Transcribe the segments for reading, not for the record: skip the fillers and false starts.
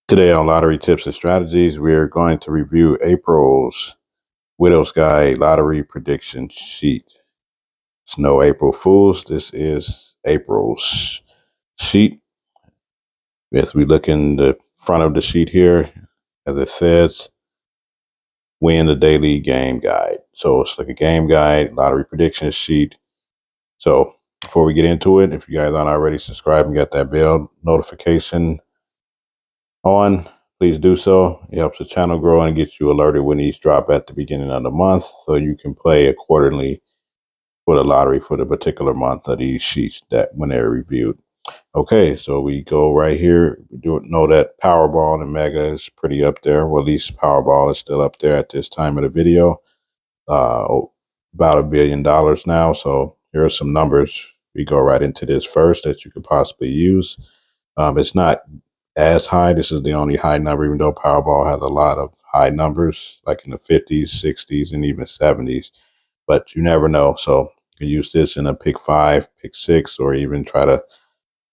Today on Lottery Tips and Strategies, we are going to review April's Widow's Guide Lottery Prediction Sheet. It's no April Fools. This is April's sheet. As we look in the front of the sheet here, as it says, win the daily game guide. So it's like a game guide, lottery prediction sheet. So before we get into it, if you guys aren't already subscribed and got that bell notification on, please do so. It helps the channel grow and gets you alerted when these drop at the beginning of the month, so you can play accordingly for the lottery for the particular month of these sheets that when they're reviewed. Okay, so we go right here. We do know that Powerball and Mega is pretty up there. Well, at least Powerball is still up there at this time of the video. About $1 billion now. So here are some numbers. We go right into this first that you could possibly use. It's not as high. This is the only high number, even though Powerball has a lot of high numbers, like in the 50s, 60s, and even 70s. But you never know. So you can use this in a pick 5, pick 6, or even try to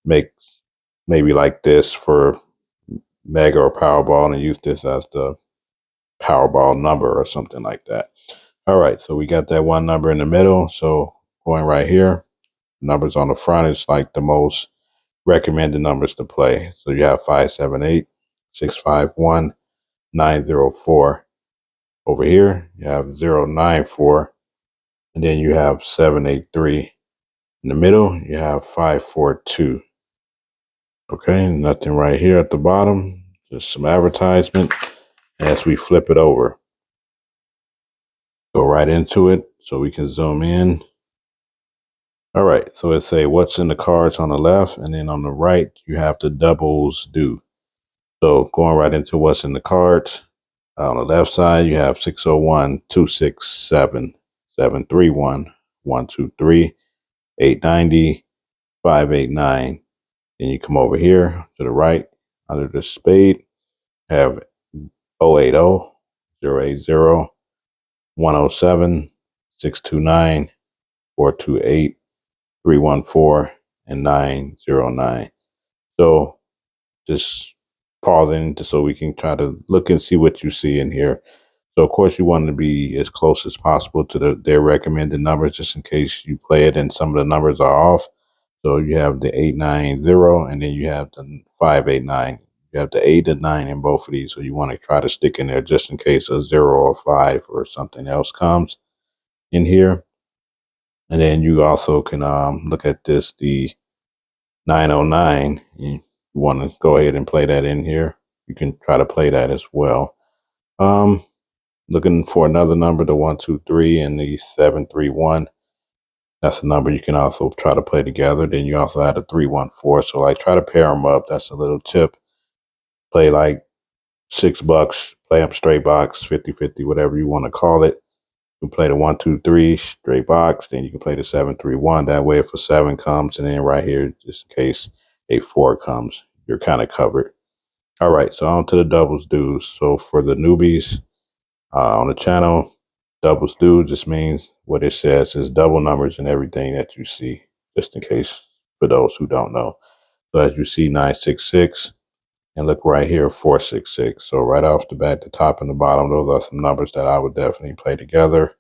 make maybe like this for Mega or Powerball and use this as the Powerball number or something like that. All right, so we got that one number in the middle. So going right here, numbers on the front is like the most recommended numbers to play. So you have 578, 651, 904. Over here, you have 094, and then you have 783. In the middle, you have 542. Okay, nothing right here at the bottom, just some advertisement. As we flip it over, go right into it so we can zoom in. All right, so it say what's in the cards on the left, and then on the right, you have the doubles due. So going right into what's in the cards. On the left side, you have 601, 267, 731, 123, 890, 589. Then you come over here to the right under the spade, have 080, 080, 107, 629, 428, 314, and 909. So just pausing just so we can try to look and see what you see in here. So of course you want to be as close as possible to their recommended numbers, just in case you play it and some of the numbers are off. So you have the 890 and then you have the 589. You have the 8 and 9 in both of these. So you want to try to stick in there just in case a 0 or 5 or something else comes in here. And then you also can look at this, the 909. You want to go ahead and play that in here. You can try to play that as well. Looking for another number, the 123 and the 731. That's a number you can also try to play together. Then you also have the 314. So like try to pair them up. That's a little tip. Play like $6, play them straight box, 50-50, whatever you want to call it. You can play the 123 straight box, then you can play the 731. That way if a 7 comes, and then right here, just in case a 4 comes, you're kind of covered. All right, so on to the doubles dues. So for the newbies on the channel, doubles due just means what it says is double numbers and everything that you see, just in case for those who don't know. So as you see, 966, and look right here, 466. So right off the bat, the top and the bottom, those are some numbers that I would definitely play together.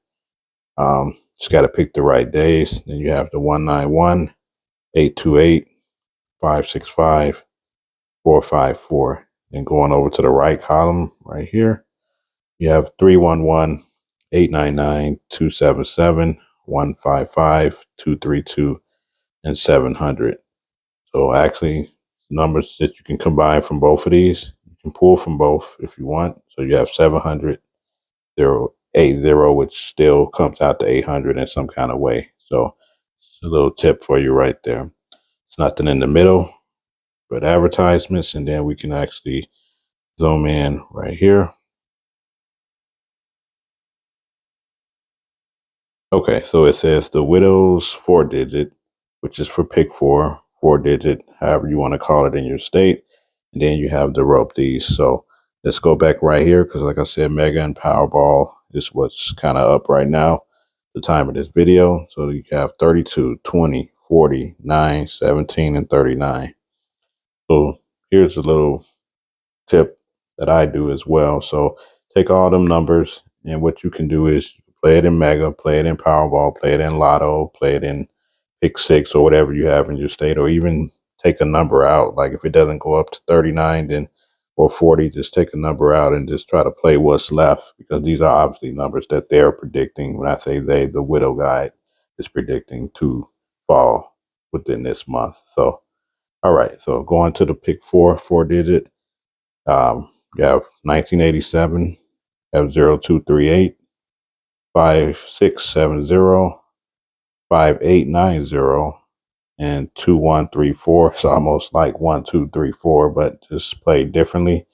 Just got to pick the right days. Then you have the 191, 828, 565, 454. Then going over to the right column right here, you have 311, 899, 277, 155, 232, and 700. So actually, numbers that you can combine from both of these, you can pull from both if you want. So you have 700, 080, which still comes out to 800 in some kind of way. So it's a little tip for you right there. It's nothing in the middle but advertisements, and then we can actually zoom in right here. Okay, so it says the widow's 4-digit, which is for pick 4-digit, however you want to call it in your state. And then you have the rope these. So let's go back right here because like I said, Mega and Powerball is what's kind of up right now, the time of this video. So you have 32, 20, 40, 9, 17, and 39. So here's a little tip that I do as well. So take all them numbers, and what you can do is play it in Mega, play it in Powerball, play it in Lotto, play it in Pick Six or whatever you have in your state, or even take a number out. Like if it doesn't go up to 39, then or 40, just take a number out and just try to play what's left, because these are obviously numbers that they're predicting. When I say they, the Widow Guide is predicting to fall within this month. So, all right. So going to the pick four digit, you have 1987, you have 0238, 5670, 5890, and 2134. It's almost like 1234, but just played differently.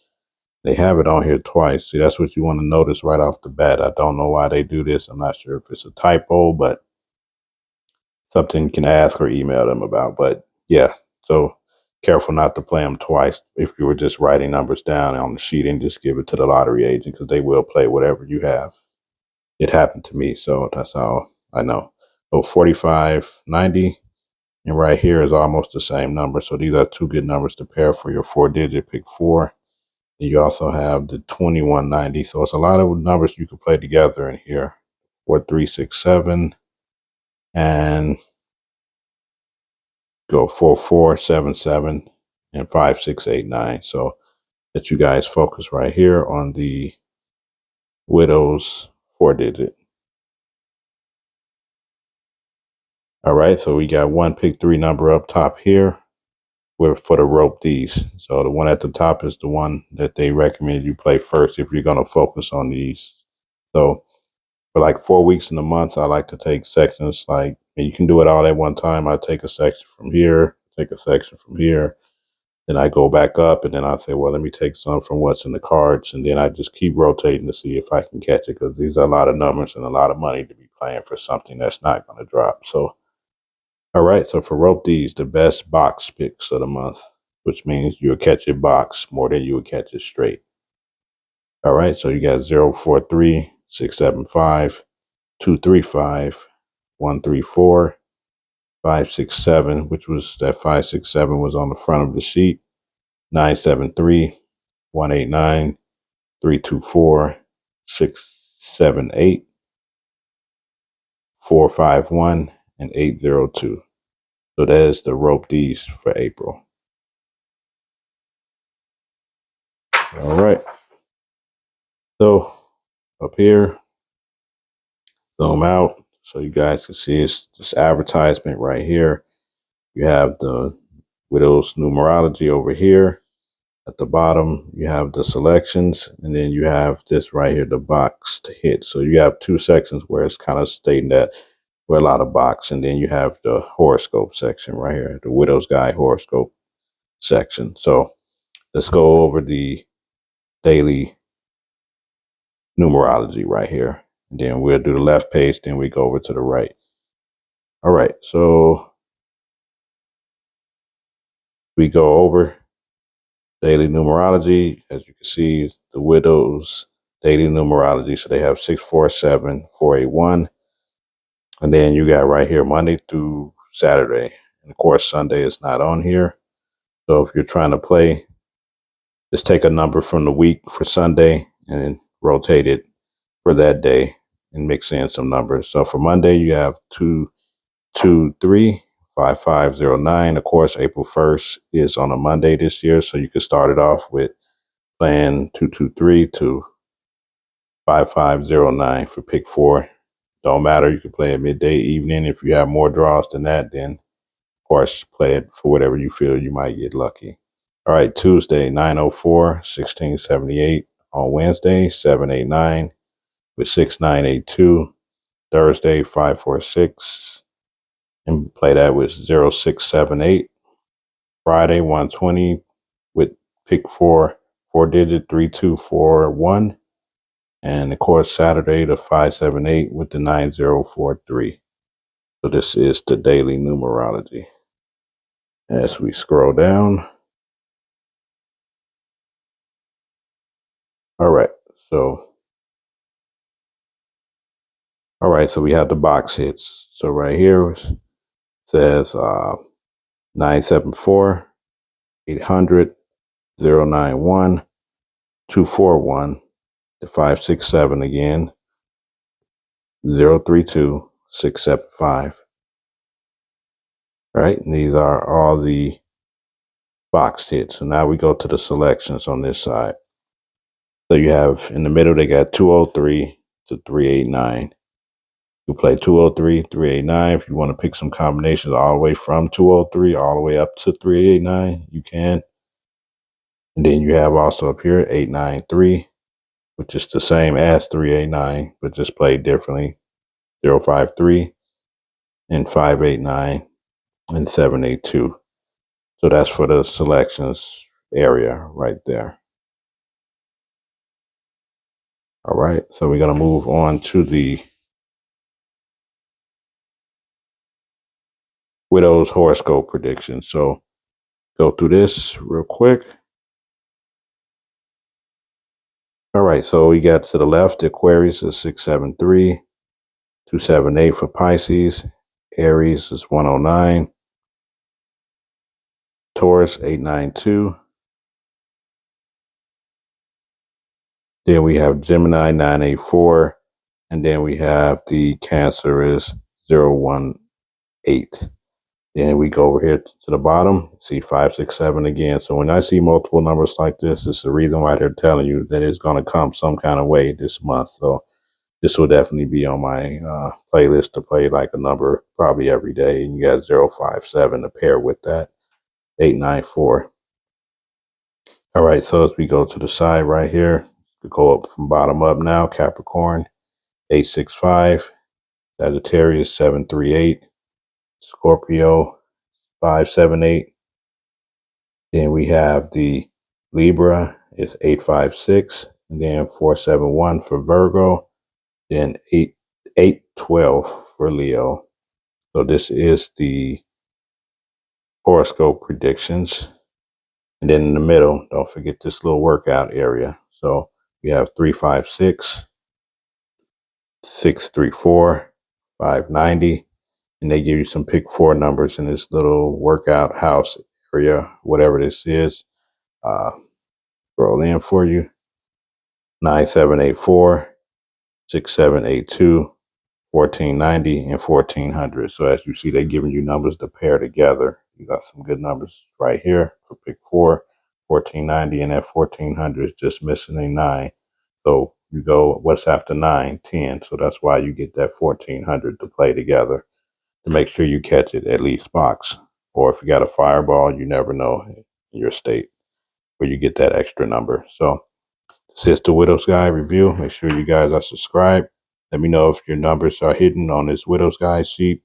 They have it on here twice. See, that's what you want to notice right off the bat. I don't know why they do this. I'm not sure if it's a typo, but something you can ask or email them about. But yeah, so careful not to play them twice. If you were just writing numbers down on the sheet and just give it to the lottery agent, because they will play whatever you have. It happened to me, so that's how I know. So 4590, and right here is almost the same number. So these are two good numbers to pair for your four-digit pick four. And you also have the 2190. So it's a lot of numbers you can play together in here. 4367 and go 4477 and 5689. So let you guys focus right here on the Widow's four digit. All right, so we got one pick three number up top here for the rope these. So the one at the top is the one that they recommend you play first if you're going to focus on these. So for like 4 weeks in a month, I like to take sections. Like, and you can do it all at one time. I take a section from here, take a section from here, then I go back up, and then I say, well, let me take some from what's in the cards, and then I just keep rotating to see if I can catch it, because these are a lot of numbers and a lot of money to be playing for something that's not going to drop. So, all right. So for rope these, the best box picks of the month, which means you'll catch your box more than you will catch it straight. All right. So you got 043, 675, 235, 134, 567, which was that 567 was on the front of the sheet. 973, 189, 324, 678, 451, and 802. So that is the rope D's for April. All right. So up here, zoom out so you guys can see it's this advertisement right here. You have the Widow's Numerology over here. At the bottom, you have the selections, and then you have this right here, the box to hit. So you have two sections where it's kind of stating that we're a lot of box, and then you have the horoscope section right here, the Widow's Guide horoscope section. So let's go over the daily numerology right here. And then we'll do the left page, then we go over to the right. All right, so we go over daily numerology. As you can see, the Widow's daily numerology. So they have 647, 481. And then you got right here Monday through Saturday. And of course, Sunday is not on here. So if you're trying to play, just take a number from the week for Sunday and then rotate it for that day and mix in some numbers. So for Monday, you have 223, 5509. Of course, April 1st is on a Monday this year. So you can start it off with playing 223 to 5509 for pick four. Don't matter. You can play it midday, evening. If you have more draws than that, then of course play it for whatever you feel you might get lucky. All right, Tuesday 904, 1678. On Wednesday 789 with 6982. Thursday 546 and play that with 0678. Friday 120 with pick four digit 3241. And of course, Saturday the 578 with the 9043. So this is the daily numerology. As we scroll down. All right. So we have the box hits. So right here it says 974, 800, 091, 241, the 567 again, 032, 675. Right? And these are all the box hits. So now we go to the selections on this side. So you have in the middle, they got 203 to 389. You play 203, 389. If you want to pick some combinations all the way from 203 all the way up to 389, you can. And then you have also up here 893, which is the same as 389, but just played differently. 053 and 589 and 782. So that's for the selections area right there. All right, so we're going to move on to the Widow's horoscope prediction. So go through this real quick. All right, so we got to the left, Aquarius is 673, 278 for Pisces, Aries is 109, Taurus 892. Then we have Gemini 984, and then we have the Cancer is 018. Then we go over here to the bottom, see 567 again. So when I see multiple numbers like this, it's the reason why they're telling you that it's going to come some kind of way this month. So this will definitely be on my playlist to play like a number probably every day. And you got 057 to pair with that, 894. All right, so as we go to the side right here, we go up from bottom up now, Capricorn, 865, Sagittarius, 738, Scorpio, 578. Then we have the Libra is 856, and then 471 for Virgo, then 812 for Leo. So this is the horoscope predictions. And then in the middle, don't forget this little workout area. So we have 356, 634, 590, and they give you some pick four numbers in this little workout house area, whatever this is. Scroll in for you. 9784, 6782, 1490, and 1400. So as you see, they're giving you numbers to pair together. You got some good numbers right here for pick four, 1490, and that 1400 is just missing a 9. So you go, what's after 9? 10. So that's why you get that 1400 to play together to make sure you catch it at least box. Or if you got a fireball, you never know in your state where you get that extra number. So this is the Widow's Guide review. Make sure you guys are subscribed. Let me know if your numbers are hidden on this Widow's Guide sheet,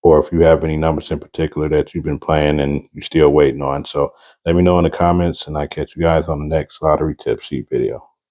or if you have any numbers in particular that you've been playing and you're still waiting on. So let me know in the comments, and I'll catch you guys on the next lottery tip sheet video.